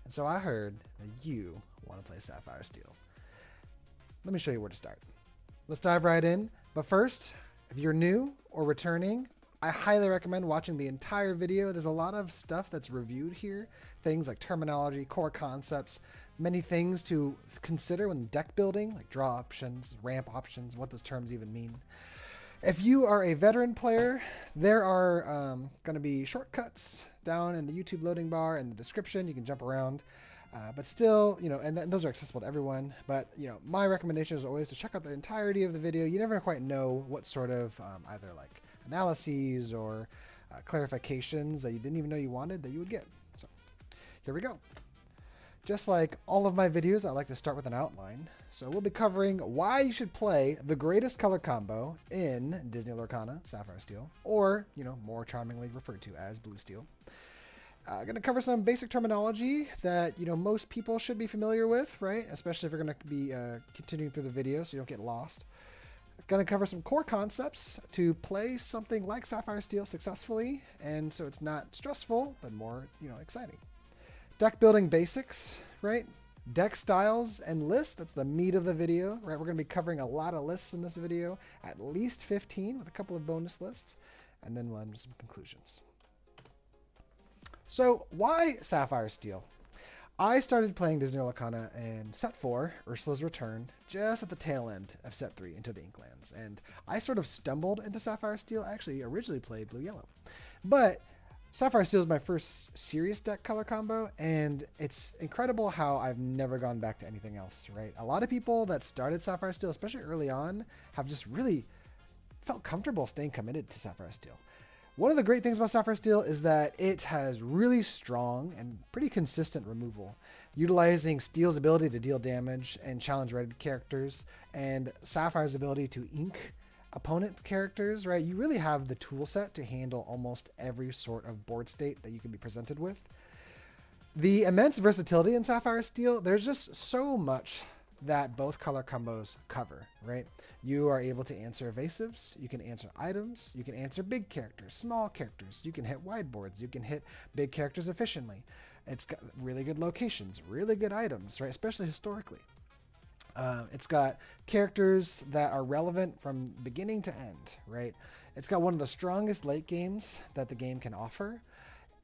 And so I heard that you want to play Sapphire Steel. Let me show you where to start. Let's dive right in. But first, if you're new or returning, I highly recommend watching the entire video. There's a lot of stuff that's reviewed here. Things like terminology, core concepts, many things to consider when deck building, like draw options, ramp options, what those terms even mean. If you are a veteran player, there are going to be shortcuts down in the YouTube loading bar and the description. You can jump around. But still, and those are accessible to everyone. But, my recommendation is always to check out the entirety of the video. You never quite know what sort of either like analyses or clarifications that you didn't even know you wanted that you would get. So here we go. Just like all of my videos, I like to start with an outline. So we'll be covering why you should play the greatest color combo in Disney Lorcana, Sapphire Steel, or, more charmingly referred to as Blue Steel. I'm going to cover some basic terminology that, most people should be familiar with, right? Especially if you're going to be continuing through the video so you don't get lost. Going to cover some core concepts to play something like Sapphire Steel successfully, and so it's not stressful, but more, exciting. Deck building basics, right? Deck styles and lists, that's the meat of the video, right? We're going to be covering a lot of lists in this video, at least 15 with a couple of bonus lists, and then we'll end with some conclusions. So why Sapphire Steel? I started playing Disney Lorcana in Set 4, Ursula's Return, just at the tail end of Set 3, Into the Inklands. And I sort of stumbled into Sapphire Steel. I actually originally played Blue-Yellow. But Sapphire Steel is my first serious deck color combo, and it's incredible how I've never gone back to anything else, right? A lot of people that started Sapphire Steel, especially early on, have just really felt comfortable staying committed to Sapphire Steel. One of the great things about Sapphire Steel is that it has really strong and pretty consistent removal, utilizing Steel's ability to deal damage and challenge rated characters, and Sapphire's ability to ink opponent characters, right? You really have the tool set to handle almost every sort of board state that you can be presented with. The immense versatility in Sapphire Steel, there's just so much that both color combos cover, right? You are able to answer evasives, you can answer items, you can answer big characters, small characters, you can hit wide boards, you can hit big characters efficiently. It's got really good locations, really good items, right? Especially historically. It's got characters that are relevant from beginning to end, right? It's got one of the strongest late games that the game can offer.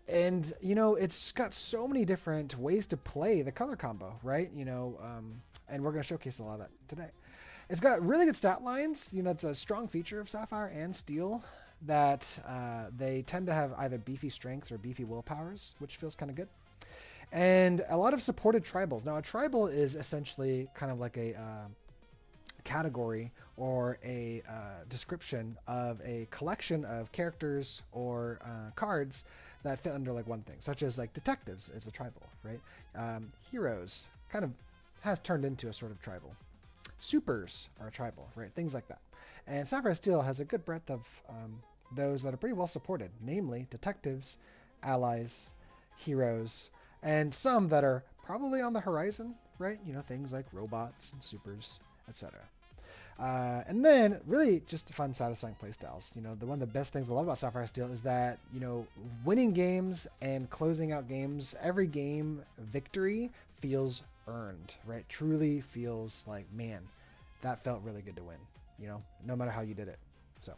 And, it's got so many different ways to play the color combo, right? And we're going to showcase a lot of that today. It's got really good stat lines. It's a strong feature of Sapphire and Steel that they tend to have either beefy strengths or beefy willpowers, which feels kind of good. And a lot of supported tribals. Now, a tribal is essentially kind of like a category or a description of a collection of characters or cards that fit under like one thing, such as like detectives is a tribal, right? Heroes kind of has turned into a sort of tribal. Supers are a tribal, right? Things like that. And Sapphire Steel has a good breadth of those that are pretty well supported, namely detectives, allies, heroes, and some that are probably on the horizon, right? Things like robots and supers, etc. And then really just fun, satisfying playstyles. One of the best things I love about Sapphire Steel is that, winning games and closing out games, every game victory feels earned, right? Truly feels like, man, that felt really good to win, no matter how you did it. So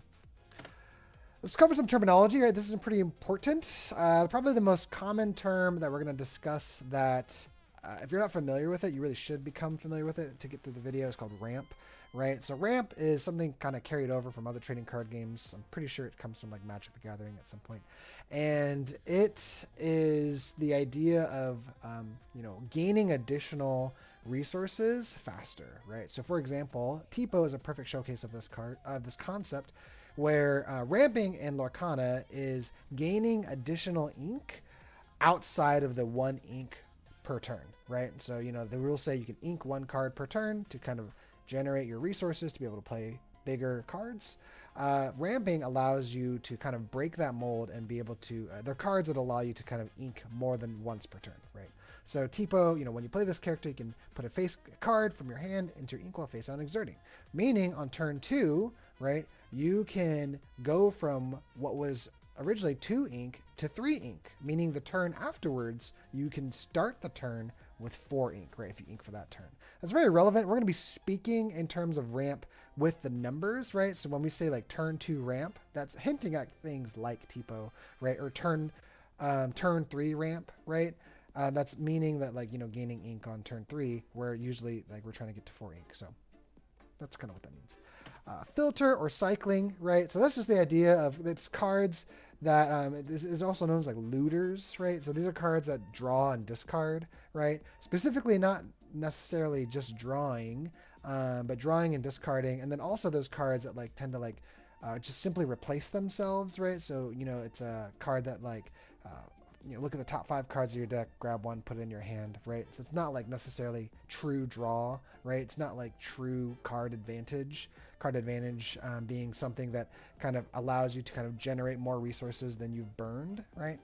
let's cover some terminology, right? This is pretty important. Probably the most common term that we're going to discuss that if you're not familiar with it, you really should become familiar with it to get through the video is called ramp, right? So ramp is something kind of carried over from other trading card games. I'm pretty sure it comes from like Magic the Gathering at some point. And it is the idea of, gaining additional resources faster, right? So for example, Tipo is a perfect showcase of this concept where ramping in Lorcana is gaining additional ink outside of the one ink per turn, right? So, the rules say you can ink one card per turn to kind of generate your resources to be able to play bigger cards. Ramping allows you to kind of break that mold and be able to, there are cards that allow you to kind of ink more than once per turn, right? So Tipo, when you play this character, you can put a face card from your hand into your ink while face on exerting. Meaning on turn 2, right, you can go from what was originally 2 ink to 3 ink, meaning the turn afterwards, you can start the turn with 4 ink, right, if you ink for that turn. That's very relevant. We're going to be speaking in terms of ramp with the numbers, right? So when we say like turn 2 ramp, that's hinting at things like TPO, right? Or turn 3 ramp, right? That's meaning that, like, you know, gaining ink on turn 3, where usually like we're trying to get to 4 ink. So that's kind of what that means. Filter or cycling, right? So that's just the idea of it's cards that this is also known as like looters, right? So these are cards that draw and discard, right? Specifically, not necessarily just drawing, but drawing and discarding, and then also those cards that like tend to like just simply replace themselves, right? So, you know, it's a card that like you know, look at the top 5 cards of your deck, grab one, put it in your hand, right? So it's not like necessarily true draw, right? It's not like true card advantage. Card advantage being something that kind of allows you to kind of generate more resources than you've burned, right?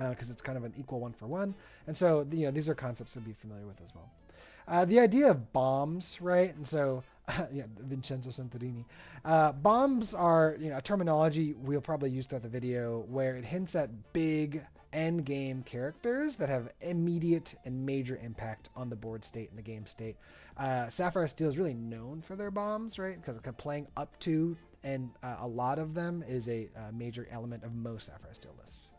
Because it's kind of an equal 1-for-1. And so, you know, these are concepts to be familiar with as well. The idea of bombs, right? And so, yeah, Vincenzo Santorini. Bombs are, you know, a terminology we'll probably use throughout the video where it hints at big end game characters that have immediate and major impact on the board state and the game state. Sapphire Steel is really known for their bombs, right? Because playing up to and a lot of them is a major element of most Sapphire Steel lists.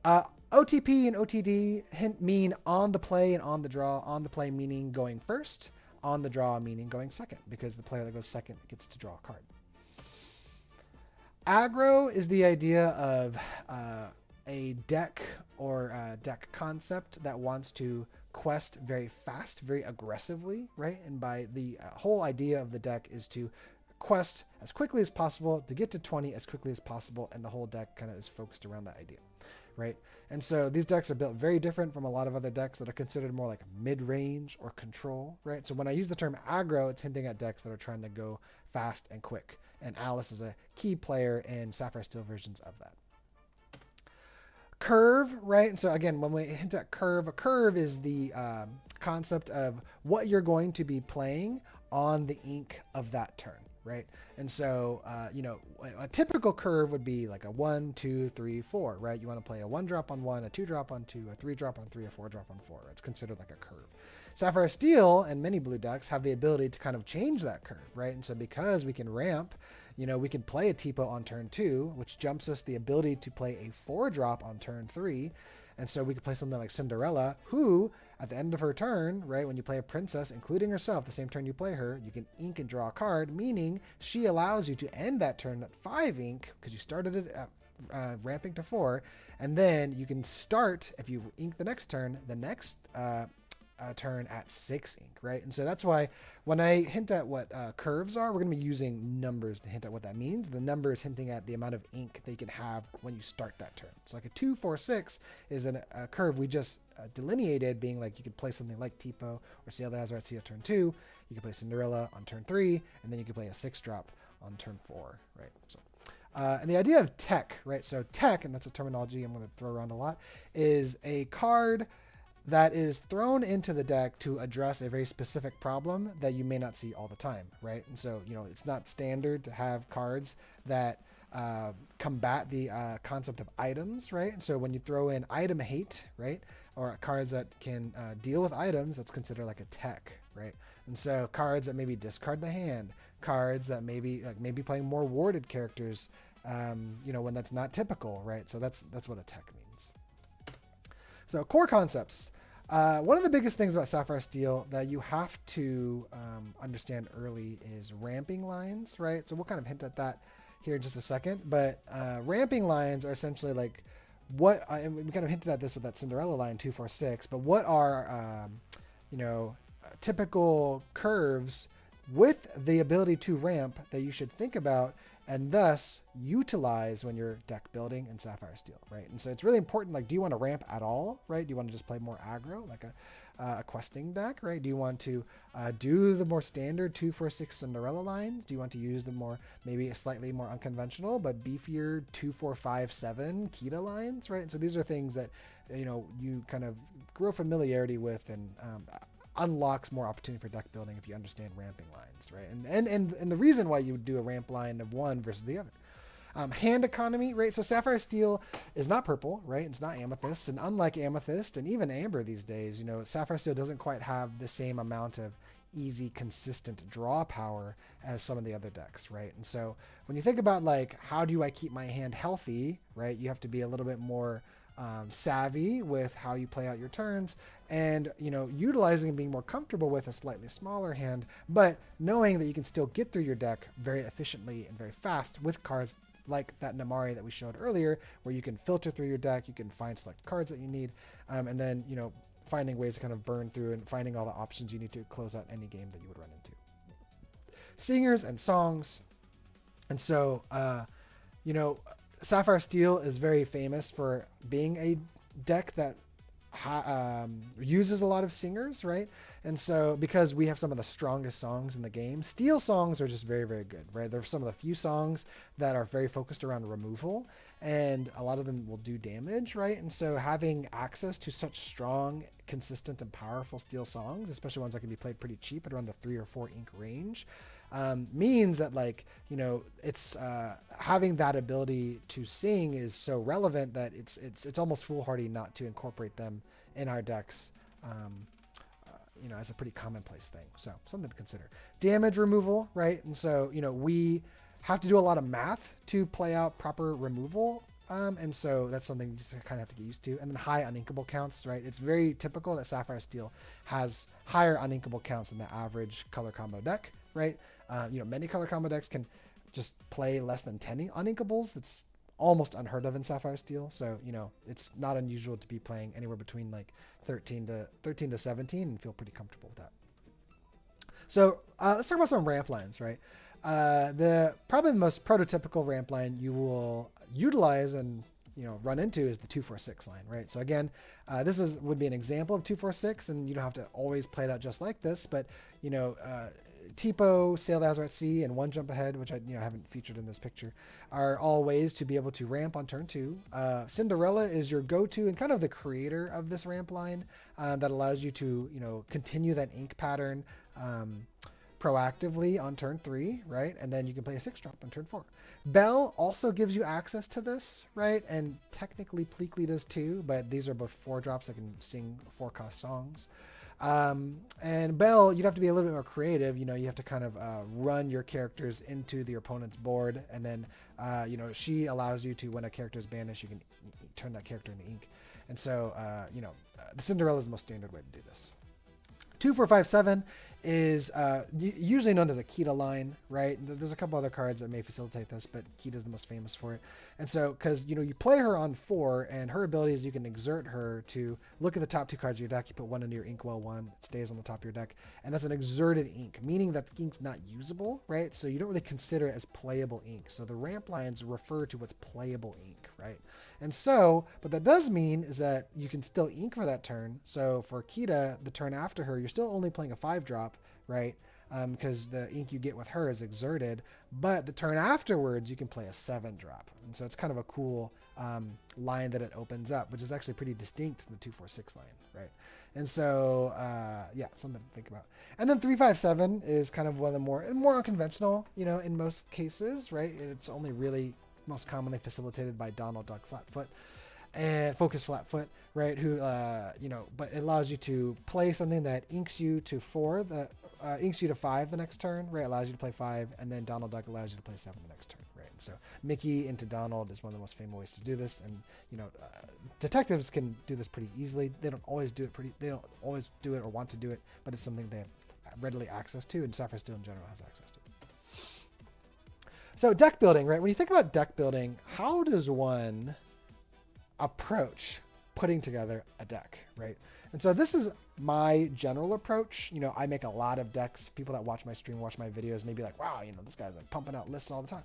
OTP and OTD mean on the play and on the draw. On the play meaning going first, on the draw meaning going second, because the player that goes second gets to draw a card. Aggro is the idea of a deck or a deck concept that wants to quest very fast, very aggressively, right? And by the whole idea of the deck is to quest as quickly as possible to get to 20 as quickly as possible, and the whole deck kind of is focused around that idea, right? And so these decks are built very different from a lot of other decks that are considered more like mid-range or control, right? So when I use the term aggro, it's hinting at decks that are trying to go fast and quick, and Alice is a key player in Sapphire Steel versions of that. Curve, right? And so again, when we hint at curve, a curve is the concept of what you're going to be playing on the ink of that turn, right? And so, you know, a typical curve would be like a 1, 2, 3, 4, right? You want to play a 1-drop on 1, a 2-drop on 2, a 3-drop on 3, a 4-drop on 4. It's considered like a curve. Sapphire Steel and many blue decks have the ability to kind of change that curve, right? And so because we can ramp, you know, we can play a TPO on turn 2, which jumps us the ability to play a 4-drop on turn 3. And so we could play something like Cinderella, who, at the end of her turn, right, when you play a princess, including herself, the same turn you play her, you can ink and draw a card, meaning she allows you to end that turn at 5 ink, because you started it at ramping to 4, and then you can start, if you ink the next turn, the next turn at 6 ink, right? And so that's why when I hint at what curves are, we're going to be using numbers to hint at what that means. The number is hinting at the amount of ink that you can have when you start that turn. So like a 2, 4, 6 is a curve we just delineated, being like you could play something like Tipo or Seal the Azure at Sea turn 2. You could play Cinderella on turn 3, and then you could play a 6-drop on turn 4, right? So and the idea of tech, right? So tech, and that's a terminology I'm going to throw around a lot, is a card that is thrown into the deck to address a very specific problem that you may not see all the time, right? And so, you know, it's not standard to have cards that combat the concept of items, right? And so when you throw in item hate, right, or cards that can deal with items, that's considered like a tech, right? And so cards that maybe discard the hand, cards that maybe playing more warded characters, you know, when that's not typical, right? So that's what a tech means. So core concepts. One of the biggest things about Sapphire Steel that you have to understand early is ramping lines, right? So we'll kind of hint at that here in just a second. But ramping lines are essentially like what, and we kind of hinted at this with that Cinderella line 2, 4, 6. But what are you know, typical curves with the ability to ramp that you should think about and thus utilize when you're deck building in Sapphire Steel, right? And so it's really important, like, do you want to ramp at all, right? Do you want to just play more aggro, like a questing deck, right? Do you want to do the more standard 2, 4, 6 Cinderella lines? Do you want to use the more, maybe a slightly more unconventional, but beefier 2, 4, 5, 7 Kita lines, right? And so these are things that, you know, you kind of grow familiarity with and unlocks more opportunity for deck building if you understand ramping lines, right? And the reason why you would do a ramp line of one versus the other. Hand economy, right? So Sapphire Steel is not purple, right? It's not amethyst, and unlike amethyst and even amber these days, you know, Sapphire Steel doesn't quite have the same amount of easy, consistent draw power as some of the other decks, right? And so when you think about like, how do I keep my hand healthy, right? You have to be a little bit more savvy with how you play out your turns, and you know, utilizing and being more comfortable with a slightly smaller hand, but knowing that you can still get through your deck very efficiently and very fast with cards like that Namari that we showed earlier, where you can filter through your deck, you can find select cards that you need, and then, you know, finding ways to kind of burn through and finding all the options you need to close out any game that you would run into. Singers and songs. And so, you know, Sapphire Steel is very famous for being a deck that uses a lot of singers, right? And so because we have some of the strongest songs in the game, Steel songs are just very, very good, right? They're some of the few songs that are very focused around removal, and a lot of them will do damage, right? And so having access to such strong, consistent, and powerful Steel songs, especially ones that can be played pretty cheap at around the 3 or 4 ink range, means that, like, you know, it's having that ability to sing is so relevant that it's almost foolhardy not to incorporate them in our decks, you know, as a pretty commonplace thing. So something to consider. Damage removal, right? And so, you know, we have to do a lot of math to play out proper removal. And so that's something you just kind of have to get used to. And then high uninkable counts, right? It's very typical that Sapphire Steel has higher uninkable counts than the average color combo deck, right? You know, many color combo decks can just play less than 10 uninkables. That's almost unheard of in Sapphire Steel. So, you know, it's not unusual to be playing anywhere between like 13 to 17 and feel pretty comfortable with that. So let's talk about some ramp lines, right? Probably the most prototypical ramp line you will utilize and, you know, run into is the 2-4-6 line, right? So again, this would be an example of 2-4-6, and you don't have to always play it out just like this, but, you know, Tipo, Sail the Azure at Sea, and One Jump Ahead, which I haven't featured in this picture, are all ways to be able to ramp on turn 2. Cinderella is your go-to and kind of the creator of this ramp line that allows you to, you know, continue that ink pattern proactively on turn 3, right? And then you can play a 6-drop on turn 4. Belle also gives you access to this, right? And technically Pleakley does too, but these are both 4-drops that can sing 4-cost songs. And Belle, you'd have to be a little bit more creative. You know, you have to kind of run your characters into the opponent's board, and then, you know, she allows you to, when a character is banished, you can turn that character into ink. And so, you know, the Cinderella is the most standard way to do this. 2-4-5-7 is usually known as a Kita line, right? There's a couple other cards that may facilitate this, but Kita is the most famous for it. And so, because, you know, you play her on 4, and her ability is you can exert her to look at the top 2 cards of your deck. You put one into your Inkwell one, it stays on the top of your deck, and that's an exerted ink, meaning that the ink's not usable, right? So you don't really consider it as playable ink. So the ramp lines refer to what's playable ink, right? And so, what that does mean is that you can still ink for that turn. So for Kita, the turn after her, you're still only playing a 5-drop, right? Because the ink you get with her is exerted, but the turn afterwards you can play a 7-drop, and so it's kind of a cool line that it opens up, which is actually pretty distinct from the 2-4-6 line, right? And so yeah, something to think about. And then 3-5-7 is kind of one of the more unconventional, you know, in most cases, right? It's only really most commonly facilitated by Donald Duck Flatfoot and Focus Flatfoot, right? Who you know, but it allows you to play something that inks you to 4, inks you to 5 the next turn, right? Allows you to play 5, and then Donald Duck allows you to play 7 the next turn, right? And so Mickey into Donald is one of the most famous ways to do this, and, you know, detectives can do this pretty easily. They don't always do it or want to do it, but it's something they have readily access to, and Sapphire Steel in general has access to. So deck building, right? When you think about deck building, how does one approach putting together a deck, right? And so this is my general approach. You know, I make a lot of decks. People that watch my stream, watch my videos, may be like, wow, you know, this guy's like pumping out lists all the time.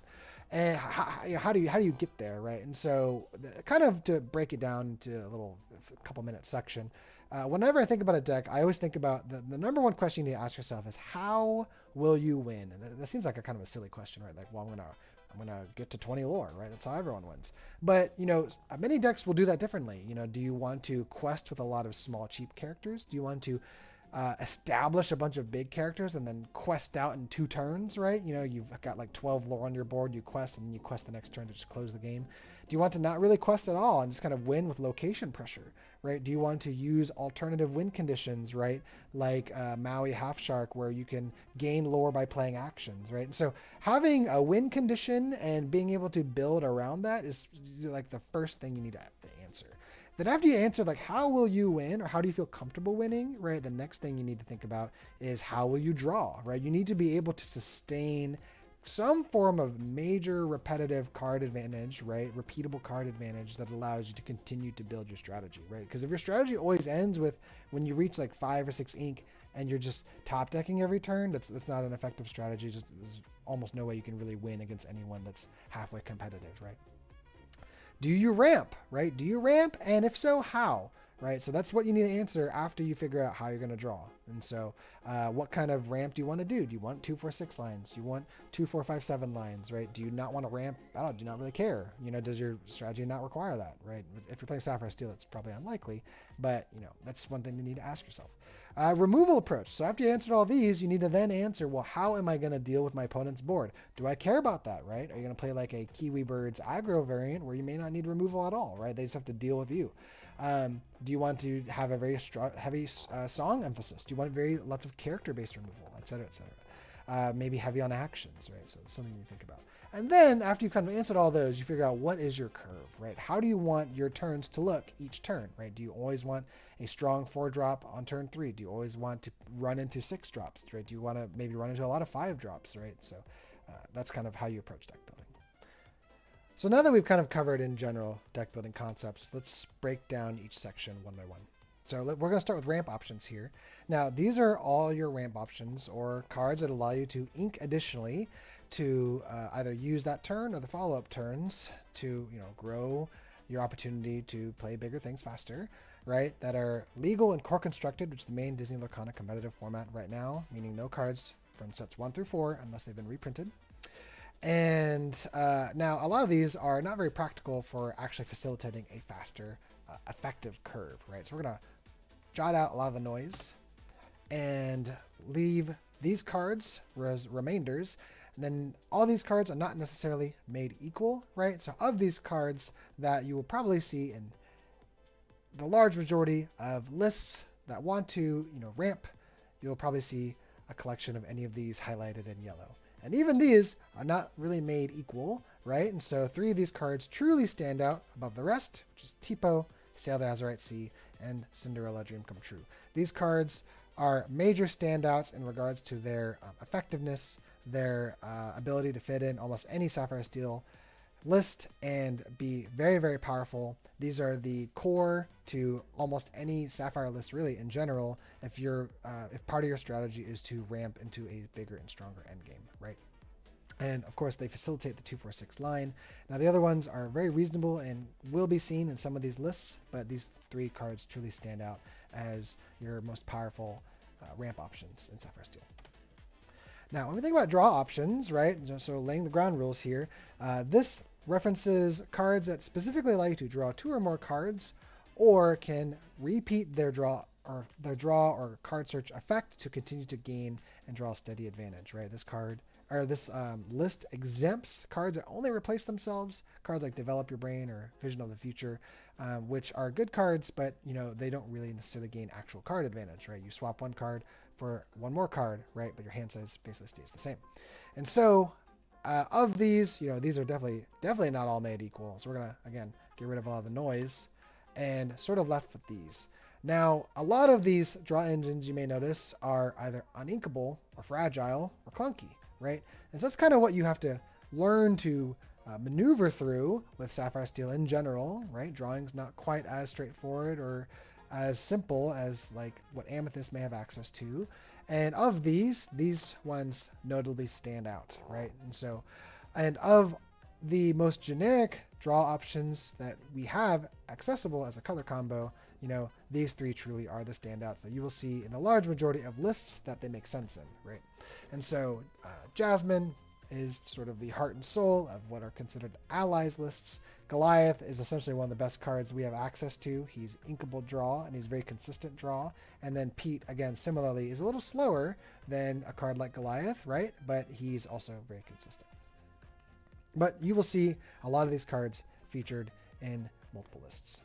And how do you get there, right? And so kind of to break it down to a couple minute section, whenever I think about a deck, I always think about the number one question you need to ask yourself is, how will you win? And that seems like a kind of a silly question, right? Like, well, I'm gonna get to 20 lore, right? That's how everyone wins. But, you know, many decks will do that differently. You know, do you want to quest with a lot of small, cheap characters? Do you want to establish a bunch of big characters and then quest out in 2 turns, right? You know, you've got like 12 lore on your board, you quest, and then you quest the next turn to just close the game. Do you want to not really quest at all and just kind of win with location pressure, right? Do you want to use alternative win conditions, right? Like Maui Half Shark, where you can gain lore by playing actions, right? And so having a win condition and being able to build around that is like the first thing you need to answer. Then after you answer, like, how will you win, or how do you feel comfortable winning, right? The next thing you need to think about is how will you draw, right? You need to be able to sustain some form of major repetitive card advantage, right? Repeatable card advantage that allows you to continue to build your strategy, right? Because if your strategy always ends with when you reach like 5 or 6 ink and you're just top decking every turn, that's not an effective strategy. Just there's almost no way you can really win against anyone that's halfway competitive, right? Do you ramp, right? Do you ramp? And if so, how, right? So that's what you need to answer after you figure out how you're going to draw. And so what kind of ramp do you want to do? Do you want 2, 4, 6 lines? Do you want 2, 4, 5, 7 lines, right? Do you not want to ramp? I don't, do not really care. You know, does your strategy not require that, right? If you're playing Sapphire Steel, it's probably unlikely, but you know, that's one thing you need to ask yourself. Removal approach. So after you answered all these, you need to then answer, well, how am I going to deal with my opponent's board? Do I care about that, right? Are you going to play like a Kiwi Birds aggro variant where you may not need removal at all, right? They just have to deal with you. Do you want to have a very heavy song emphasis? Do you want lots of character-based removal, et cetera, et cetera? Maybe heavy on actions, right? So it's something you think about. And then after you've kind of answered all those, you figure out what is your curve, right? How do you want your turns to look each turn, right? Do you always want a strong 4-drop on turn 3? Do you always want to run into 6 drops, right? Do you want to maybe run into a lot of 5 drops, right? So that's kind of how you approach deck building. So now that we've kind of covered in general deck building concepts, let's break down each section one by one. So we're going to start with ramp options here. Now, these are all your ramp options or cards that allow you to ink additionally to either use that turn or the follow-up turns to, you know, grow your opportunity to play bigger things faster, right? That are legal and core constructed, which is the main Disney Lorcana competitive format right now, meaning no cards from sets 1 through 4 unless they've been reprinted. And now a lot of these are not very practical for actually facilitating a faster, effective curve, right? So we're going to jot out a lot of the noise and leave these cards as remainders. And then all these cards are not necessarily made equal, right? So of these cards that you will probably see in the large majority of lists that want to, you know, ramp, you'll probably see a collection of any of these highlighted in yellow. And even these are not really made equal, right? And so 3 of these cards truly stand out above the rest, which is Tipo, Sail the Azurite Sea, and Cinderella Dream Come True. These cards are major standouts in regards to their effectiveness, their ability to fit in almost any Sapphire Steel list and be very, very powerful. These are the core to almost any Sapphire list really in general if you're if part of your strategy is to ramp into a bigger and stronger endgame, right? And of course they facilitate the 2-4-6 line. Now the other ones are very reasonable and will be seen in some of these lists, but these 3 cards truly stand out as your most powerful ramp options in Sapphire Steel. Now, when we think about draw options, right, so laying the ground rules here, this references cards that specifically allow you to draw 2 or more cards or can repeat their draw or card search effect to continue to gain and draw a steady advantage, right? This list exempts cards that only replace themselves, cards like Develop Your Brain or Vision of the Future, which are good cards, but you know they don't really necessarily gain actual card advantage, right? You swap 1 card for 1 more card, right? But your hand size basically stays the same. And so of these, you know, these are definitely not all made equal. So we're gonna again get rid of a lot of the noise and sort of left with these. Now, a lot of these draw engines you may notice are either uninkable or fragile or clunky, right? And so that's kind of what you have to learn to maneuver through with Sapphire Steel in general, right? Drawing's not quite as straightforward or as simple as like what Amethyst may have access to. And of these ones notably stand out, right? And so, and of the most generic draw options that we have accessible as a color combo, you know, these 3 truly are the standouts that you will see in a large majority of lists that they make sense in, right? And so Jasmine is sort of the heart and soul of what are considered allies lists. Goliath is essentially one of the best cards we have access to. He's inkable draw, and he's very consistent draw. And then Pete, again, similarly, is a little slower than a card like Goliath, right? But he's also very consistent. But you will see a lot of these cards featured in multiple lists.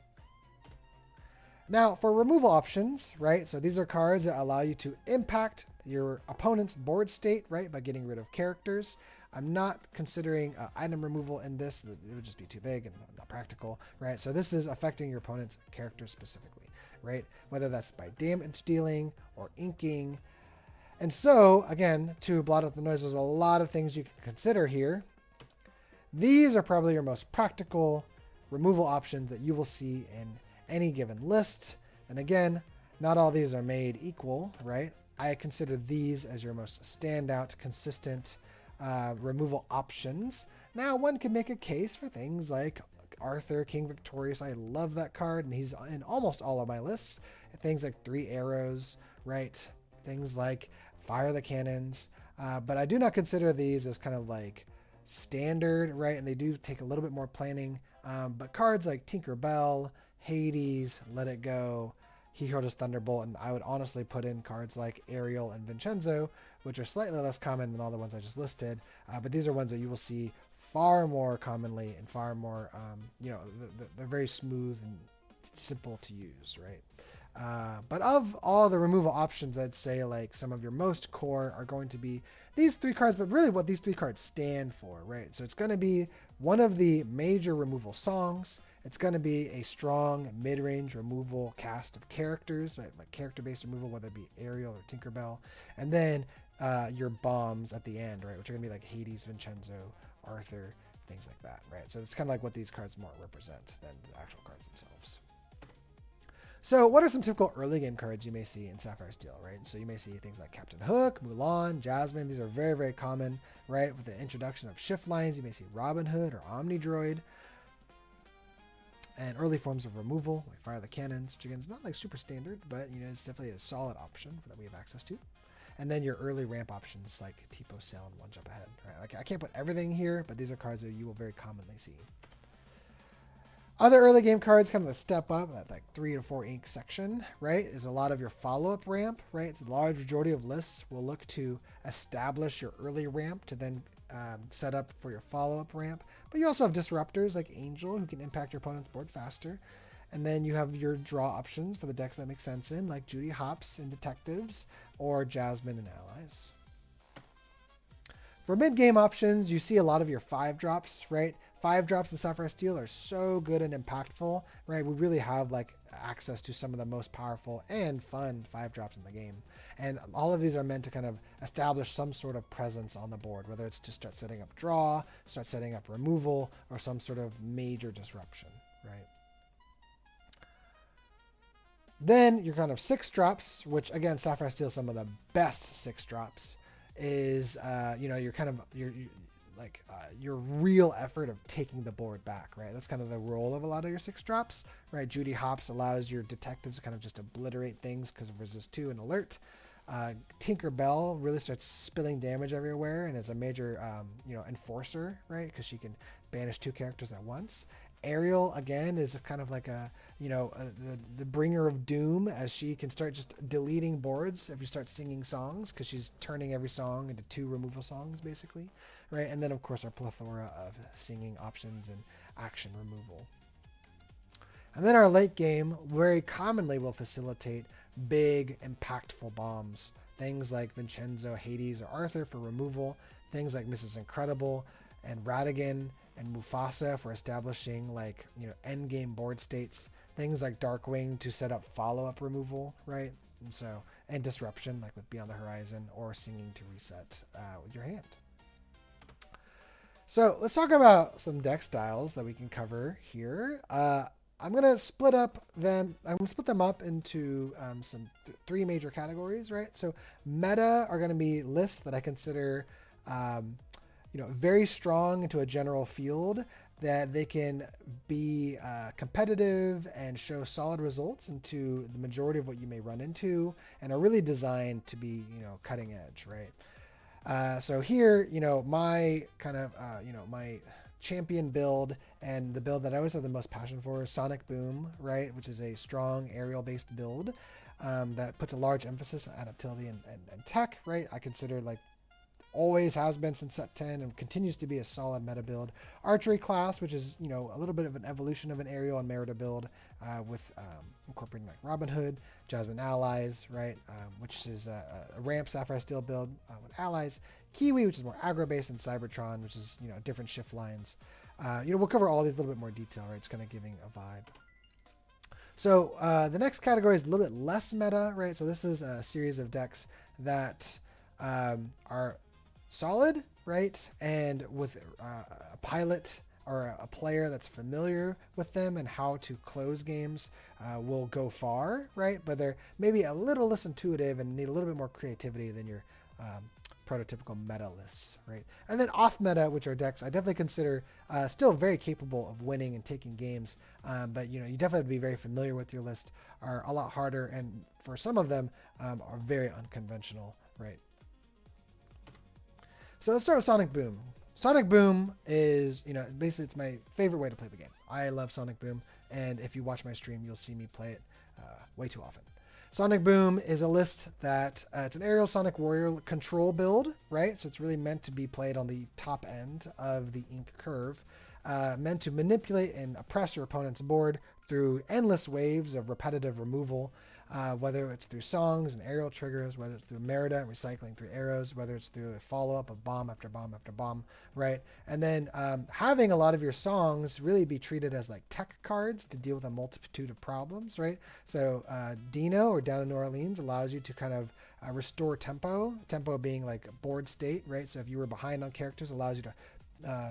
Now, for removal options, right? So these are cards that allow you to impact your opponent's board state, right? By getting rid of characters. I'm not considering item removal in this. It would just be too big and not practical, right? So this is affecting your opponent's characters specifically, right? Whether that's by damage dealing or inking. And so, again, to blot out the noise, there's a lot of things you can consider here. These are probably your most practical removal options that you will see in any given list. And again, not all these are made equal, right? I consider these as your most standout, consistent removal options. Now, one can make a case for things like Arthur, King Victorious. I love that card, and he's in almost all of my lists. Things like 3 Arrows, right? Things like Fire the Cannons. But I do not consider these as kind of like standard, right? And they do take a little bit more planning. But cards like Tinkerbell, Hades, Let It Go, He Hurled His Thunderbolt, and I would honestly put in cards like Ariel and Vincenzo, which are slightly less common than all the ones I just listed. But these are ones that you will see far more commonly and far more, they're very smooth and simple to use, right? But of all the removal options, I'd say like some of your most core are going to be these 3 cards, but really what these 3 cards stand for, right? So it's going to be one of the major removal songs. It's going to be a strong mid-range removal cast of characters, right? Like character-based removal, whether it be Ariel or Tinkerbell. And then your bombs at the end, right? Which are going to be like Hades, Vincenzo, Arthur, things like that, right? So it's kind of like what these cards more represent than the actual cards themselves. So what are some typical early game cards you may see in Sapphire Steel, right? So you may see things like Captain Hook, Mulan, Jasmine. These are very, very common, right? With the introduction of shift lines, you may see Robin Hood or Omnidroid. And early forms of removal, like Fire the Cannons, which again is not like super standard, but it's definitely a solid option that we have access to. And then your early ramp options like Tipo Sail and One Jump Ahead, right? Like I can't put everything here, but these are cards that you will very commonly see. Other early game cards, kind of the step up, that like 3 to 4 ink section, right, is a lot of your follow-up ramp, right? It's a large majority of lists will look to establish your early ramp to then set up for your follow-up ramp. But you also have disruptors like Angel, who can impact your opponent's board faster. And then you have your draw options for the decks that make sense in, like Judy Hopps and Detectives, or Jasmine and Allies. For mid-game options, you see a lot of your 5-drops, right? 5-drops in Sapphire Steel are so good and impactful, right? We really have like access to some of the most powerful and fun 5-drops in the game. And all of these are meant to kind of establish some sort of presence on the board, whether it's to start setting up draw, start setting up removal, or some sort of major disruption, right? Then your kind of 6-drops, which again, Sapphire Steel is some of the best 6-drops, is your real effort of taking the board back, right? That's kind of the role of a lot of your 6-drops, right? Judy Hopps allows your detectives to kind of just obliterate things because of resist 2 and alert. Tinkerbell really starts spilling damage everywhere and is a major enforcer, right? Because she can banish 2 characters at once. Ariel again is kind of like the bringer of doom, as she can start just deleting boards if you start singing songs, because she's turning every song into 2 removal songs basically, right? And then of course our plethora of singing options and action removal. And then our late game very commonly will facilitate big impactful bombs, things like Vincenzo, Hades, or Arthur for removal, things like Mrs. Incredible and Ratigan and Mufasa for establishing end game board states, things like Darkwing to set up follow-up removal, right? And disruption, like with Beyond the Horizon, or singing to reset with your hand. So let's talk about some deck styles that we can cover here. I'm going to split them up into some 3 major categories, right? So meta are going to be lists that I consider very strong into a general field, that they can be competitive and show solid results into the majority of what you may run into, and are really designed to be, my kind of, my champion build, and the build that I always have the most passion for is Sonic Boom, right? Which is a strong aerial-based build that puts a large emphasis on adaptability and tech, right? I consider like always has been since set 10 and continues to be a solid meta build. Archery Class, which is, you know, a little bit of an evolution of an aerial and Merida build with incorporating like Robin Hood, Jasmine Allies, right, which is a ramp Sapphire Steel build with allies. Kiwi, which is more aggro based, and Cybertron, which is, you know, different shift lines. You know, we'll cover all these a little bit more detail, right? It's kind of giving a vibe. So the next category is a little bit less meta, right? So this is a series of decks that are solid, right? And with a pilot or a player that's familiar with them and how to close games will go far, right? But they're maybe a little less intuitive and need a little bit more creativity than your prototypical meta lists, right? And then off meta, which are decks I definitely consider still very capable of winning and taking games, but you know, you definitely have to be very familiar with your list, are a lot harder, and for some of them are very unconventional, right? So let's start with Sonic Boom. Sonic Boom is, you know, basically it's my favorite way to play the game. I love Sonic Boom, and if you watch my stream, you'll see me play it way too often. Sonic Boom is a list that it's an aerial Sonic Warrior control build, right? So it's really meant to be played on the top end of the ink curve, meant to manipulate and oppress your opponent's board through endless waves of repetitive removal, whether it's through songs and aerial triggers, whether it's through Merida and recycling through arrows, whether it's through a follow-up of bomb after bomb after bomb, right? And then having a lot of your songs really be treated as like tech cards to deal with a multitude of problems, right? So Dino, or Down in New Orleans, allows you to kind of restore tempo being like board state, right? So if you were behind on characters, allows you to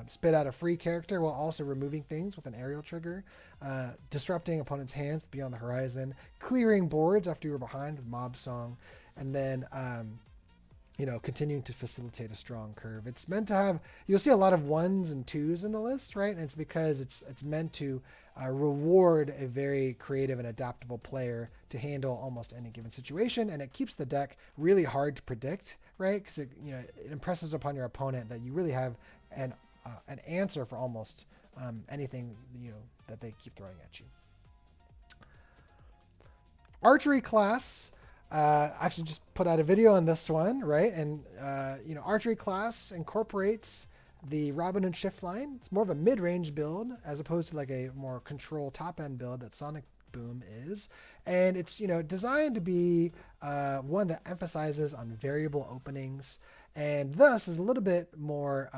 spit out a free character while also removing things with an aerial trigger, disrupting opponents' hands beyond the horizon, clearing boards after you were behind with Mob Song, and then you know, continuing to facilitate a strong curve. It's meant to have, you'll see a lot of 1s and 2s in the list, right? And it's because it's meant to reward a very creative and adaptable player to handle almost any given situation, and it keeps the deck really hard to predict, right? Because it, you know, it impresses upon your opponent that you really have an answer for almost anything, you know, that they keep throwing at you. Archery Class actually just put out a video on this one, right? And you know, Archery Class incorporates the Robin Hood shift line. It's more of a mid-range build as opposed to like a more control top-end build that Sonic Boom is, and it's, you know, designed to be one that emphasizes on variable openings, and thus is a little bit more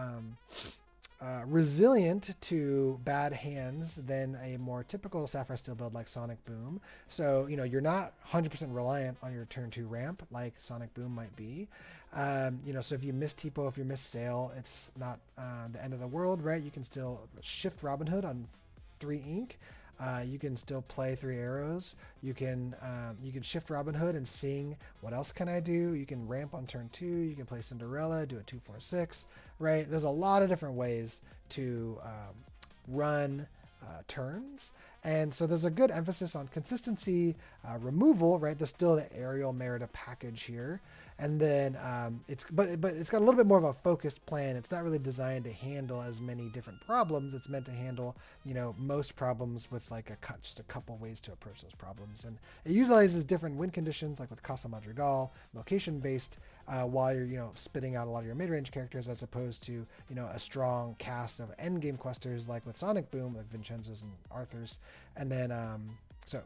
resilient to bad hands than a more typical Sapphire Steel build like Sonic Boom. So, you know, you're not 100% reliant on your turn 2 ramp like Sonic Boom might be. You know, so if you miss Tipo, if you miss Sail, it's not the end of the world, right? You can still shift Robin Hood on 3 ink. You can still play 3 arrows. You can shift Robin Hood and sing What Else Can I Do? You can ramp on turn 2. You can play Cinderella, do a 2-4-6, right? There's a lot of different ways to run turns. And so there's a good emphasis on consistency, removal, right? There's still the aerial Merida package here. And then but it's got a little bit more of a focused plan. It's not really designed to handle as many different problems. It's meant to handle, you know, most problems with like just a couple ways to approach those problems. And it utilizes different win conditions, like with Casa Madrigal, location based, while you're, you know, spitting out a lot of your mid-range characters, as opposed to, you know, a strong cast of end game questers like with Sonic Boom, like Vincenzo's and Arthur's. And then so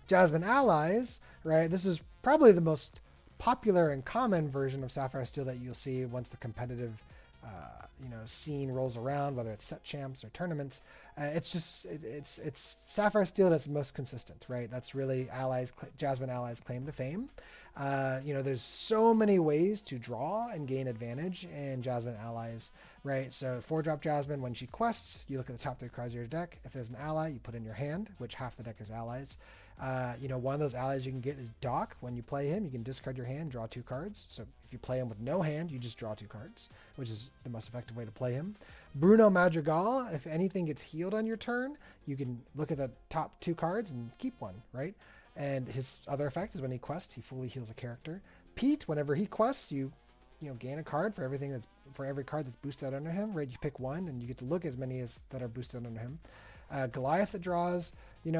Jasmine Allies, right? This is probably the most popular and common version of Sapphire Steel that you'll see once the competitive you know, scene rolls around, whether it's set champs or tournaments. It's Sapphire Steel that's most consistent, right? That's really Jasmine Allies' claim to fame. You know, there's so many ways to draw and gain advantage in Jasmine Allies, right? So 4-drop Jasmine, when she quests, you look at the top 3 cards of your deck. If there's an ally, you put in your hand, which half the deck is allies. You know, one of those allies you can get is Doc. When you play him, you can discard your hand, draw 2 cards. So if you play him with no hand, you just draw 2 cards, which is the most effective way to play him. Bruno Madrigal, if anything gets healed on your turn, you can look at the top 2 cards and keep one, right? And his other effect is when he quests, he fully heals a character. Pete, whenever he quests, you gain a card for every card that's boosted under him, right? You pick one and you get to look as many as that are boosted under him. Goliath that draws,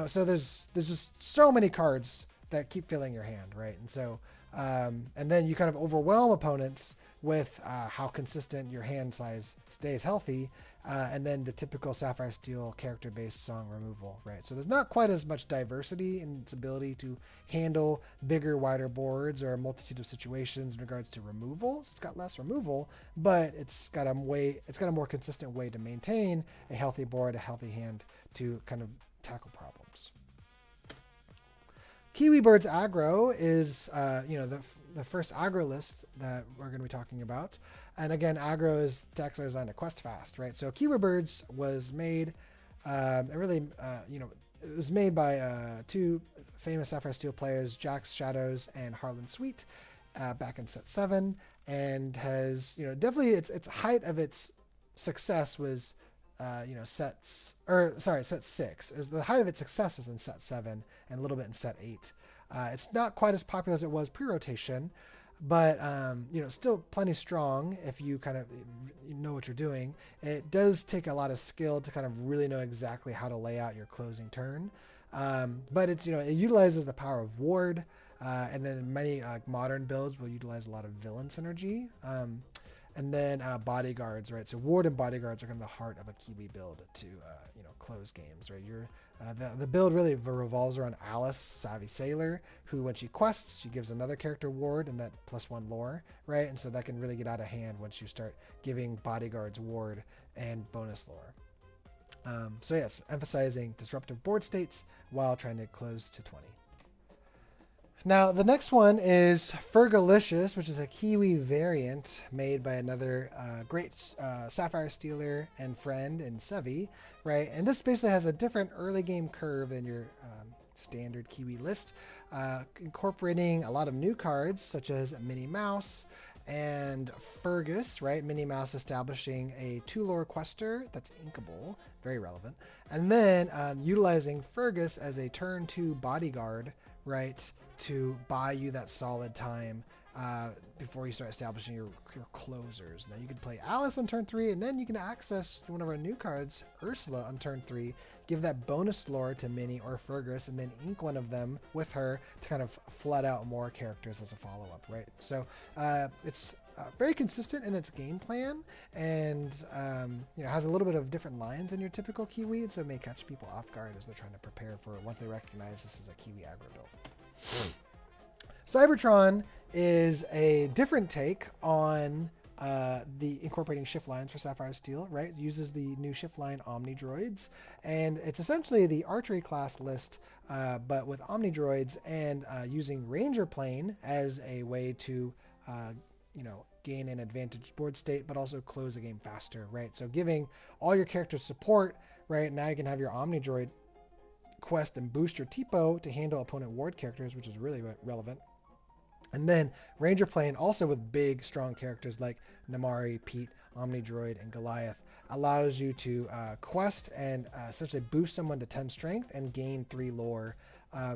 so there's just so many cards that keep filling your hand, right? And so and then you kind of overwhelm opponents with how consistent your hand size stays healthy, and then the typical Sapphire Steel character-based song removal, right? So there's not quite as much diversity in its ability to handle bigger, wider boards or a multitude of situations in regards to removal. So it's got less removal, but it's got a more consistent way to maintain a healthy board, a healthy hand to kind of tackle problems. Kiwi Bird's aggro is, the first aggro list that we're going to be talking about. And again, aggro is decks are designed to quest fast, right? So Kiwi Birds was made, it was made by two famous Sapphire Steel players, Jax Shadows and Harlan Sweet, back in set 7, and has, definitely its height of its success was, set 6. Is the height of its success was in set 7 and a little bit in set 8. It's not quite as popular as it was pre-rotation, but still plenty strong if you kind of know what you're doing. It does take a lot of skill to kind of really know exactly how to lay out your closing turn, but it's it utilizes the power of ward, and then many modern builds will utilize a lot of villain synergy. And then bodyguards, right? So ward and bodyguards are kind of the heart of a Kiwi build to close games, right? The build really revolves around Alice, Savvy Sailor, who when she quests, she gives another character ward and that +1 lore, right? And so that can really get out of hand once you start giving bodyguards ward and bonus lore. So yes, emphasizing disruptive board states while trying to close to 20. Now, the next one is Fergalicious, which is a Kiwi variant made by another great Sapphire Stealer and friend in Sevi, right? And this basically has a different early game curve than your standard Kiwi list, incorporating a lot of new cards such as Minnie Mouse and Fergus, right? Minnie Mouse establishing a 2-lore quester that's inkable, very relevant. And then utilizing Fergus as a turn 2 bodyguard, right? To buy you that solid time before you start establishing your closers. Now you can play Alice on turn 3, and then you can access one of our new cards, Ursula, on turn 3, give that bonus lore to Minnie or Fergus, and then ink one of them with her to kind of flood out more characters as a follow-up, right? So it's very consistent in its game plan, and has a little bit of different lines than your typical Kiwi, and so it may catch people off guard as they're trying to prepare for once they recognize this is a Kiwi aggro build. Cybertron is a different take on the incorporating shift lines for Sapphire Steel, right? It uses the new shift line Omni Droids, and it's essentially the Archery Class list, but with Omni Droids and using Ranger Plane as a way to, gain an advantage board state, but also close the game faster, right? So giving all your characters support, right? Now you can have your Omni Droid quest and boost your Tipo to handle opponent ward characters, which is really relevant. And then Ranger Plane, also with big, strong characters like Namari, Pete, Omni Droid, and Goliath, allows you to quest and essentially boost someone to 10 strength and gain 3 lore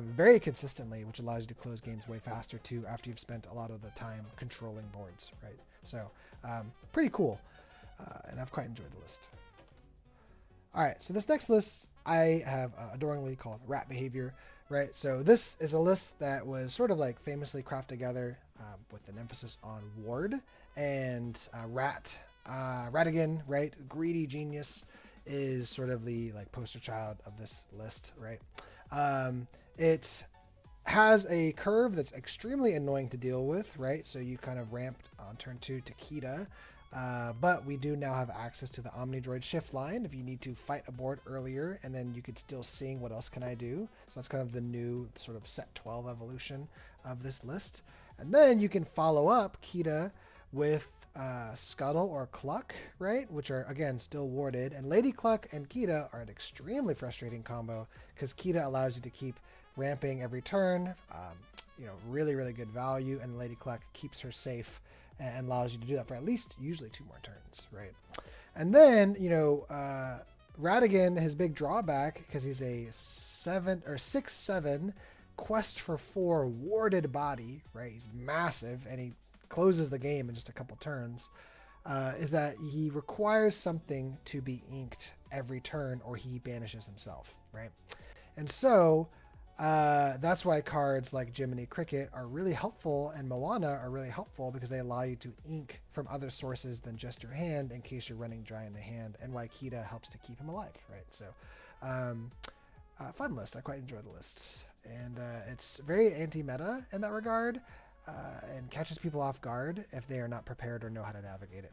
very consistently, which allows you to close games way faster too after you've spent a lot of the time controlling boards, right? So pretty cool, and I've quite enjoyed the list. All right, so this next list I have adoringly called Rat Behavior, right? So this is a list that was sort of like famously crafted together with an emphasis on ward and Ratigan, right? Greedy genius is sort of the like poster child of this list, right? It has a curve that's extremely annoying to deal with, right? So you kind of ramped on turn 2 to Kita. But we do now have access to the Omni Droid shift line if you need to fight a board earlier, and then you could still sing what else can I do. So that's kind of the new sort of set 12 evolution of this list. And then you can follow up Kita with Scuttle or Cluck, right? Which are, again, still warded. And Lady Cluck and Kita are an extremely frustrating combo because Kita allows you to keep ramping every turn, really, really good value, and Lady Cluck keeps her safe and allows you to do that for at least usually 2 more turns, right? And then, Ratigan, his big drawback, because he's a 6/7 quest for 4 warded body, right? He's massive, and he closes the game in just a couple turns, is that he requires something to be inked every turn or he banishes himself, right? And so that's why cards like Jiminy Cricket are really helpful, and Moana are really helpful because they allow you to ink from other sources than just your hand in case you're running dry in the hand, and why Kita helps to keep him alive, right? So fun list. I quite enjoy the lists, and it's very anti-meta in that regard, and catches people off guard if they are not prepared or know how to navigate it.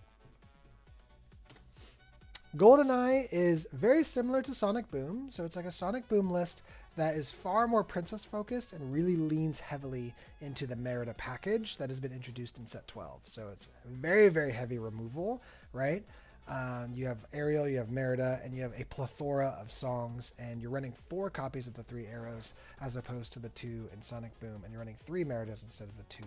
GoldenEye is very similar to Sonic Boom, so it's like a Sonic Boom list that is far more princess focused and really leans heavily into the Merida package that has been introduced in set 12. So it's very, very heavy removal, right? You have Ariel, you have Merida, and you have a plethora of songs, and you're running 4 copies of the 3 arrows as opposed to the 2 in Sonic Boom, and you're running 3 Meridas instead of the 2.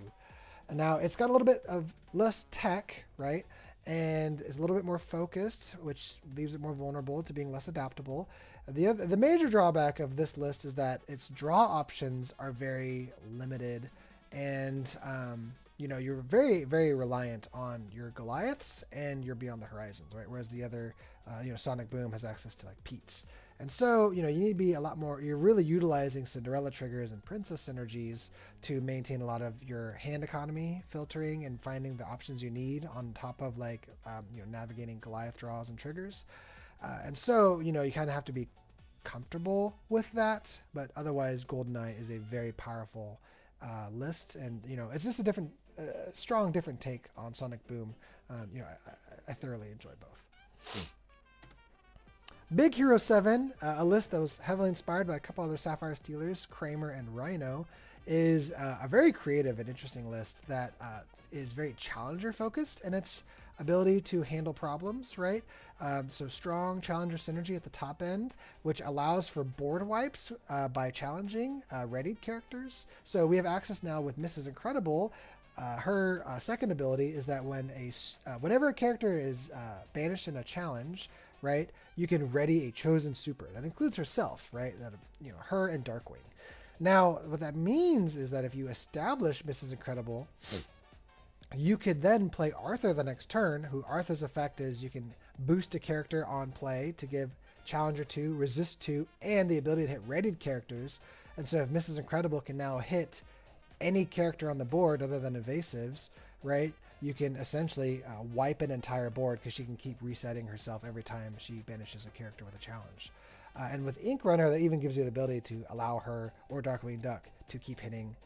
And now it's got a little bit of less tech, right? And is a little bit more focused, which leaves it more vulnerable to being less adaptable. The major drawback of this list is that its draw options are very limited, and you're very, very reliant on your Goliaths and your Beyond the Horizons, right? Whereas the other, Sonic Boom has access to like Pete's. And so, you need to be a lot more, you're really utilizing Cinderella triggers and Princess synergies to maintain a lot of your hand economy filtering and finding the options you need on top of like, navigating Goliath draws and triggers. And so, you kind of have to be comfortable with that, but otherwise GoldenEye is a very powerful list. And, it's just a different, strong, different take on Sonic Boom. I thoroughly enjoy both. Big Hero 7, a list that was heavily inspired by a couple other Sapphire Steelers, Kramer and Rhino, is a very creative and interesting list that is very challenger focused in its ability to handle problems, right? So strong challenger synergy at the top end, which allows for board wipes by challenging readied characters. So we have access now with Mrs. Incredible. Her second ability is that whenever a character is banished in a challenge, right, you can ready a chosen super. That includes herself, right? That, her and Darkwing. Now, what that means is that if you establish Mrs. Incredible, you could then play Arthur the next turn, who Arthur's effect is you can boost a character on play to give Challenger 2, Resist 2, and the ability to hit readied characters. And so if Mrs. Incredible can now hit any character on the board other than evasives, right, you can essentially wipe an entire board because she can keep resetting herself every time she banishes a character with a challenge. And with Ink Runner, that even gives you the ability to allow her or Darkwing Duck to keep hitting,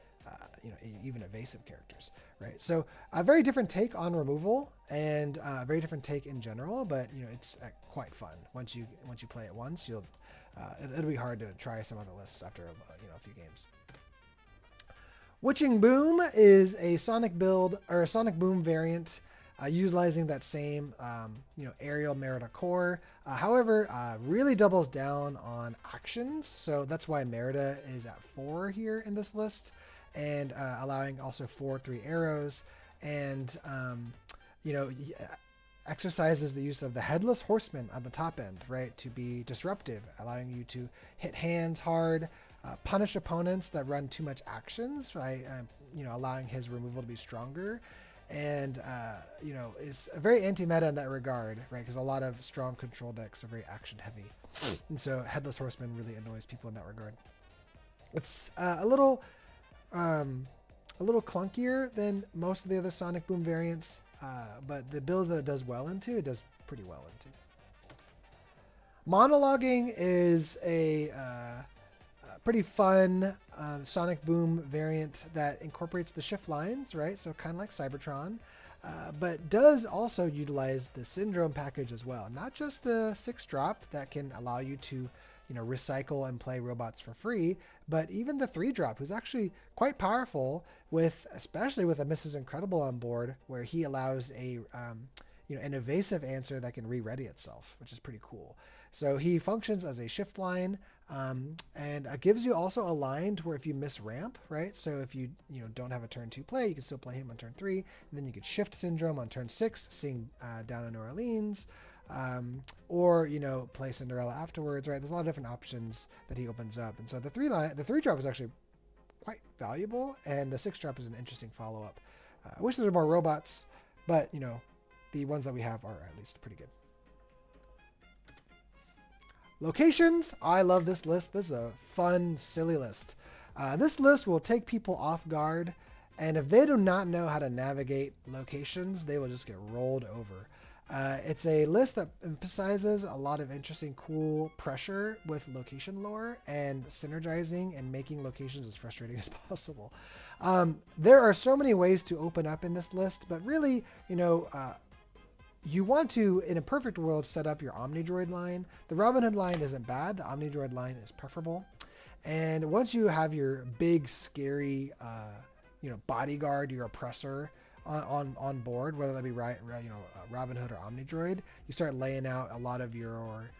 even evasive characters, right? So a very different take on removal and a very different take in general, but it's quite fun. Once you play it once, it'll be hard to try some other lists after a few games. Witching Boom is a Sonic build or a Sonic Boom variant utilizing that same aerial Merida core. However, really doubles down on actions. So that's why Merida is at 4 here in this list, and allowing also 4/3 arrows, and exercises the use of the Headless Horseman on the top end, right, to be disruptive, allowing you to hit hands hard, punish opponents that run too much actions by allowing his removal to be stronger, and is very anti-meta in that regard, right? Because a lot of strong control decks are very action heavy, and so Headless Horseman really annoys people in that regard. It's a little clunkier than most of the other Sonic Boom variants, but the builds that it does well into, it does pretty well into. Monologuing is a pretty fun Sonic Boom variant that incorporates the shift lines, right? So kind of like Cybertron, but does also utilize the Syndrome package as well. Not just the 6-drop that can allow you to recycle and play robots for free, but even the 3-drop, who's actually quite powerful especially with a Mrs. Incredible on board, where he allows an evasive answer that can re-ready itself, which is pretty cool. So he functions as a shift line, and gives you also a line to where if you miss ramp, right? So if you don't have a turn 2 play, you can still play him on turn 3, and then you could shift Syndrome on turn 6, seeing down in New Orleans, or play Cinderella afterwards, right? There's a lot of different options that he opens up, and so the 3-drop is actually quite valuable, and the 6-drop is an interesting follow-up I wish there were more robots, but, you know, the ones that we have are at least pretty good. Locations. I love this list. This is a fun, silly list. This list will take people off guard, and if they do not know how to navigate locations, they will just get rolled over. It's a list that emphasizes a lot of interesting, cool pressure with location lore and synergizing and making locations as frustrating as possible. There are so many ways to open up in this list, but really, you know, you want to, in a perfect world, set up your Omnidroid line. The Robin Hood line isn't bad. The Omnidroid line is preferable. And once you have your big, scary, you know, bodyguard, your oppressor on board, whether that be Robin Hood or Omnidroid, you start laying out a lot of your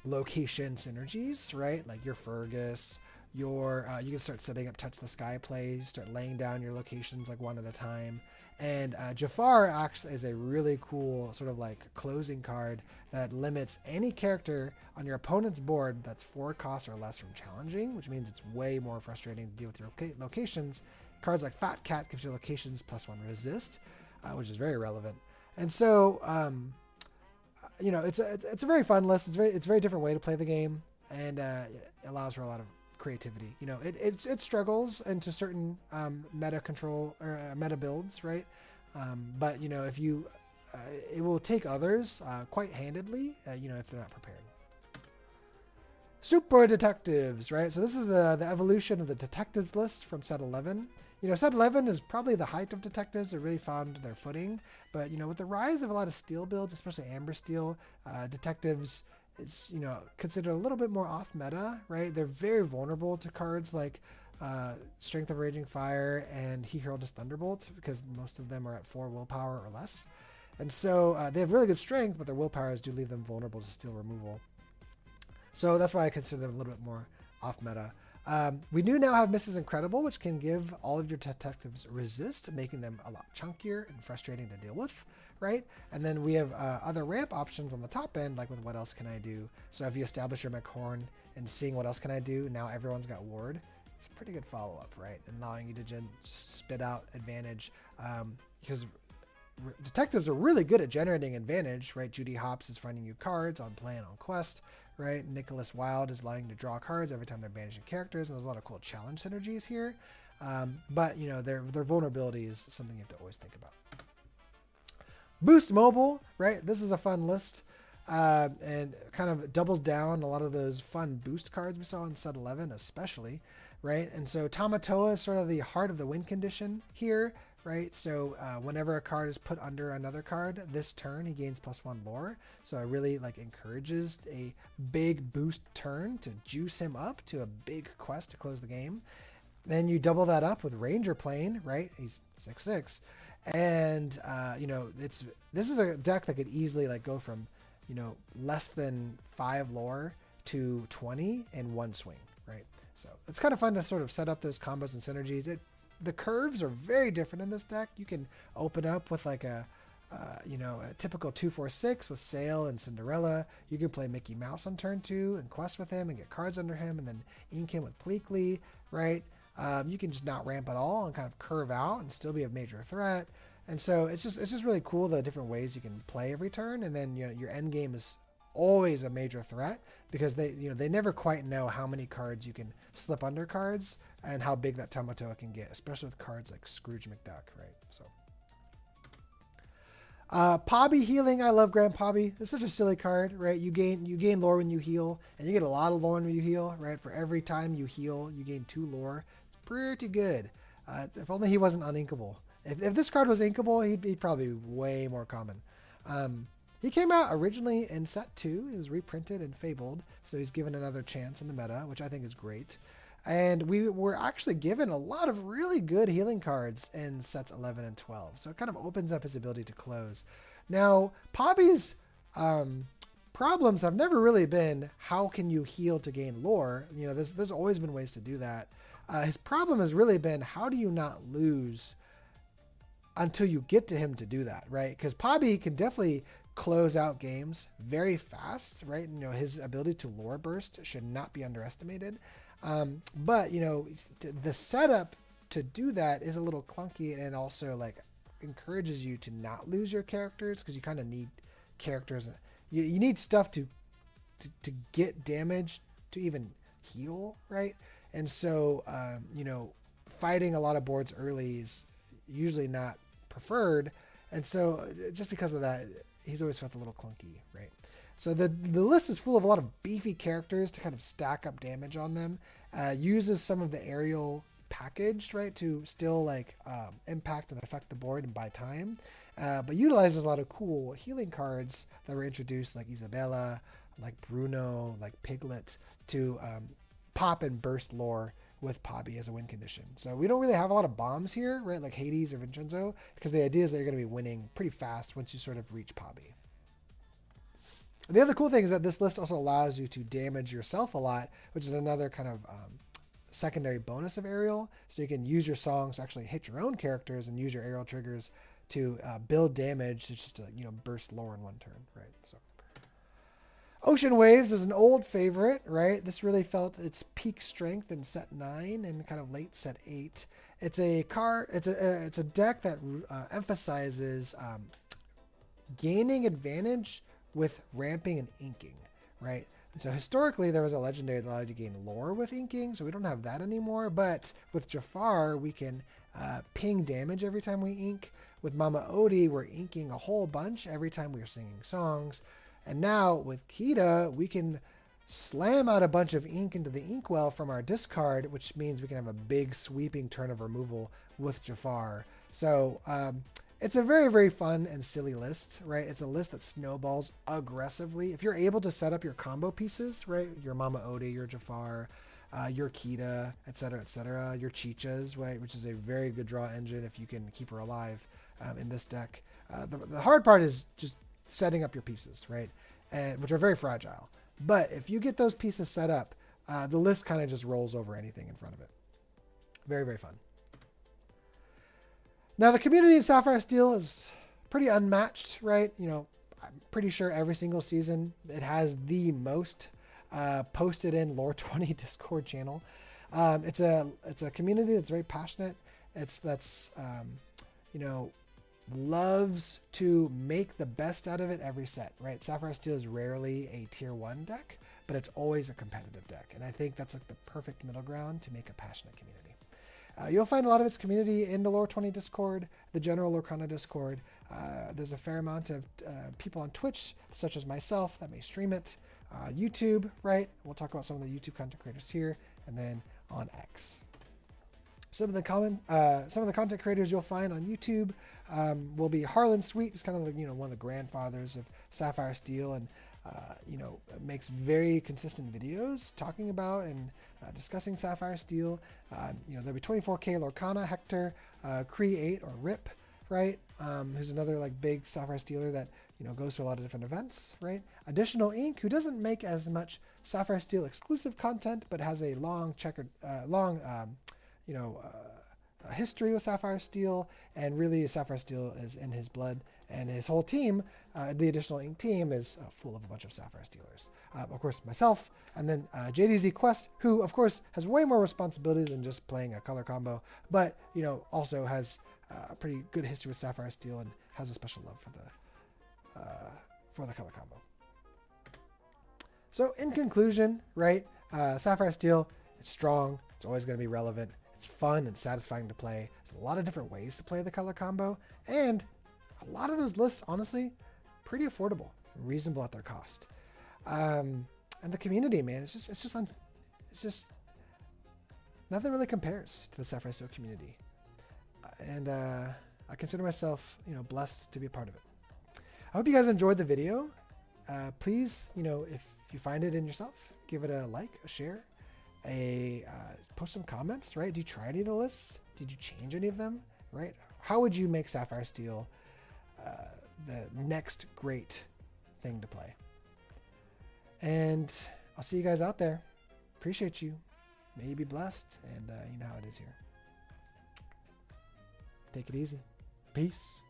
location synergies, right? Like your Fergus, you can start setting up Touch the Sky plays, start laying down your locations like one at a time. And Jafar acts as a really cool sort of like closing card that limits any character on your opponent's board that's 4 costs or less from challenging, which means it's way more frustrating to deal with your locations. Cards like Fat Cat gives your locations +1 resist, which is very relevant. And so, you know, it's a very fun list. It's a very different way to play the game, and it allows for a lot of creativity. You know, it struggles into certain meta control or meta builds, right? But you know, if you it will take others quite handedly, you know, if they're not prepared. Super detectives, right? So this is the evolution of the detectives list from set 11. You know, set 11 is probably the height of detectives. They really found their footing, but you know, with the rise of a lot of steel builds, especially Amber Steel, detectives, it's, you know, considered a little bit more off meta, right? They're very vulnerable to cards like Strength of Raging Fire and He Hurled His Thunderbolt, because most of them are at 4 willpower or less. And so they have really good strength, but their willpowers do leave them vulnerable to steel removal. So that's why I consider them a little bit more off meta. We do now have Mrs. Incredible, which can give all of your detectives resist, making them a lot chunkier and frustrating to deal with, right? And then we have other ramp options on the top end, like with What Else Can I Do? So if you establish your McHorn and seeing What Else Can I Do, now everyone's got Ward. It's a pretty good follow-up, right? And allowing you to spit out advantage, because detectives are really good at generating advantage, right? Judy Hopps is finding you cards on play and on quest, right? Nicholas Wilde is allowing you to draw cards every time they're banishing characters, and there's a lot of cool challenge synergies here. But you know, their vulnerability is something you have to always think about. Boost Mobile, right? This is a fun list, and kind of doubles down a lot of those fun boost cards we saw in set 11, especially, right? And so Tamatoa is sort of the heart of the win condition here, right? So whenever a card is put under another card this turn, he gains +1 lore. So it really like encourages a big boost turn to juice him up to a big quest to close the game. Then you double that up with Ranger Plane, right? He's 6/6. And you know, this is a deck that could easily like go from, you know, less than 5 lore to 20 in one swing, right? So it's kind of fun to sort of set up those combos and synergies. The curves are very different in this deck. You can open up with like a typical 2/4/6 with Sail and Cinderella. You can play Mickey Mouse on turn 2 and quest with him and get cards under him, and then ink him with Pleakley, right? You can just not ramp at all and kind of curve out and still be a major threat. And so it's just really cool the different ways you can play every turn. And then, you know, your end game is always a major threat because they never quite know how many cards you can slip under cards and how big that Tamatoa can get, especially with cards like Scrooge McDuck, right? So Pabbie Healing. I love Grand Pabbie. It's such a silly card, right? You gain lore when you heal, and you get a lot of lore when you heal, right? For every time you heal, you gain 2 lore. It's pretty good. If only he wasn't uninkable. If this card was inkable, he'd be probably way more common. He came out originally in set 2. He was reprinted and fabled, so he's given another chance in the meta, which I think is great. And we were actually given a lot of really good healing cards in sets 11 and 12. So it kind of opens up his ability to close. Now, Pabbie's problems have never really been how can you heal to gain lore. You know, there's always been ways to do that. His problem has really been how do you not lose until you get to him to do that, right? Because Pabbie can definitely close out games very fast, right? You know, his ability to lore burst should not be underestimated. But, you know, the setup to do that is a little clunky, and also like encourages you to not lose your characters, because you kind of need characters. You need stuff to get damage to even heal, right? And so fighting a lot of boards early is usually not preferred, and so just because of that, he's always felt a little clunky, right? So the list is full of a lot of beefy characters to kind of stack up damage on them. Uses some of the aerial package, right, to still like impact and affect the board and buy time, but utilizes a lot of cool healing cards that were introduced, like Isabella, like Bruno, like Piglet, to pop and burst lore with Pabbie as a win condition. So we don't really have a lot of bombs here, right, like Hades or Vincenzo, because the idea is that you're going to be winning pretty fast once you sort of reach Pabbie. The other cool thing is that this list also allows you to damage yourself a lot, which is another kind of secondary bonus of aerial. So you can use your songs to actually hit your own characters and use your aerial triggers to build damage, just to burst lore in one turn, right? So Ocean Waves is an old favorite, right? This really felt its peak strength in set 9 and kind of late set 8. It's a deck that emphasizes gaining advantage with ramping and inking, right? And so historically there was a legendary that allowed you to gain lore with inking, so we don't have that anymore. But with Jafar, we can ping damage every time we ink. With Mama Odie, we're inking a whole bunch every time we are singing songs. And now with Kita, we can slam out a bunch of ink into the inkwell from our discard, which means we can have a big sweeping turn of removal with Jafar. So it's a very, very fun and silly list, right? It's a list that snowballs aggressively. If you're able to set up your combo pieces, right? Your Mama Odie, your Jafar, your Kita, etc., your Chichas, right? Which is a very good draw engine if you can keep her alive in this deck. The hard part is just setting up your pieces, right? And which are very fragile. But if you get those pieces set up, the list kind of just rolls over anything in front of it. Very, very fun. Now, the community of Sapphire Steel is pretty unmatched, right? I'm pretty sure every single season it has the most posted in Lore 20 Discord channel. It's a community that's very passionate. Loves to make the best out of it every set, right? Sapphire Steel is rarely a tier 1 deck, but it's always a competitive deck. And I think that's like the perfect middle ground to make a passionate community. You'll find a lot of its community in the Lore 20 Discord, the general Lorcana Discord. There's a fair amount of people on Twitch, such as myself, that may stream it. YouTube, right? We'll talk about some of the YouTube content creators here, and then on X. Some of the content creators you'll find on YouTube will be Harlan Sweet, who's kind of one of the grandfathers of Sapphire Steel, and makes very consistent videos talking about and discussing Sapphire Steel. There'll be 24K Lorcana, Hector, Create or Rip, right? Who's another like big Sapphire Steeler that goes to a lot of different events, right? Additional Ink, who doesn't make as much Sapphire Steel exclusive content, but has a long history with Sapphire Steel, and really Sapphire Steel is in his blood, and his whole team, the Additional Ink team, is full of a bunch of Sapphire Steelers. Of course, myself, and then JDZ Quest, who of course has way more responsibilities than just playing a color combo, but also has a pretty good history with Sapphire Steel and has a special love for the color combo. So in conclusion, right, Sapphire Steel is strong. It's always going to be relevant. It's fun and satisfying to play. There's a lot of different ways to play the color combo, and a lot of those lists, honestly, pretty affordable and reasonable at their cost. And the community, man, it's just nothing really compares to the Sapphire Steel community. And I consider myself, blessed to be a part of it. I hope you guys enjoyed the video. Please, if you find it in yourself, give it a like, a share. Post some comments, right? Do you try any of the lists? Did you change any of them, right? How would you make Sapphire Steel the next great thing to play? And I'll see you guys out there. Appreciate you. May you be blessed, and you know how it is here. Take it easy. Peace.